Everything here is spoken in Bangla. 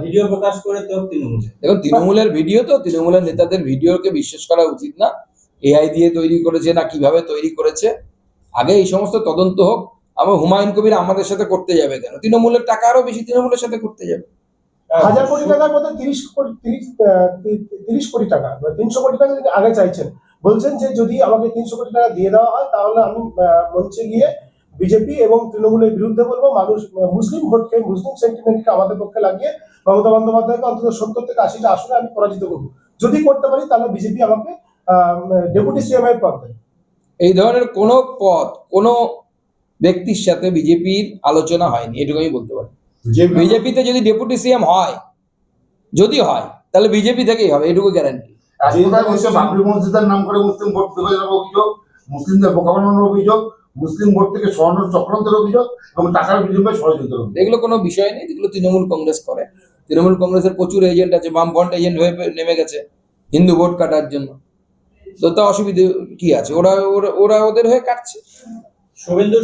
ভিডিও প্রকাশ করে তো তৃণমূল, দেখুন তৃণমূলের ভিডিও, তো তৃণমূলের নেতাদের ভিডিওকে বিশ্বাস করা উচিত না। এআই দিয়ে তৈরি করেছে না কিভাবে তৈরি করেছে, আগে এই সমস্ত তদন্ত হোক। আমার হুমায়ুন কবির আমাদের সাথে করতে যাবে কেন? তৃণমূলের টাকা আরো বেশি, তৃণমূলের সাথে করতে যাবে। 1000 কোটি টাকার মধ্যে 30 কোটি টাকা 300 কোটি টাকা তিনি আগে চাইছেন, বলছেন যে যদি আমাকে 300 কোটি টাকা দিয়ে দেওয়া হয় তাহলে আমি মঞ্চে গিয়ে বিজেপি এবং তৃণমূলের বিরুদ্ধে বলবো, মানুষ মুসলিম ভোটকে, মুসলিম সেন্টিমেন্টকে আমাদের পক্ষে লাগিয়ে মমতা বন্দ্যোপাধ্যায়কে অন্তত 70 থেকে 80টা আসনে আমি পরাজিত করবো। যদি করতে পারি তাহলে বিজেপি আমাকে ডেপুটি সিএম এর পদ দেয়। এই ধরনের কোনো পদ কোনো ব্যক্তির সাথে বিজেপির আলোচনা হয়নি, এটুকু আমি বলতে পারি। যে বিজেপিতে যদি ডেপুটি সিএম হয়, যদি হয় তাহলে বিজেপি থেকেই হবে, এটুকু গ্যারান্টি। বাবরি মসজিদের নাম করে মুসলিম ভোট বিভাজনের অভিযোগ, মুসলিমদের বোকা বানানোর অভিযোগ, মুসলিম ভোট থেকে সরানোর চক্রান্তের অভিযোগ এবং টাকার বিনিময়ে ষড়যন্ত্রের অভিযোগ। এগুলো কোনো বিষয় নেই, এগুলো তৃণমূল কংগ্রেস করে। তৃণমূল কংগ্রেসের প্রচুর এজেন্ট আছে, বামফ্রন্ট এজেন্ট হয়ে নেমে গেছে হিন্দু ভোট কাটার জন্য। তো তা অসুবিধে কি আছে? ওরা ওরা ওদের হয়ে কাটছে। শুভেন্দু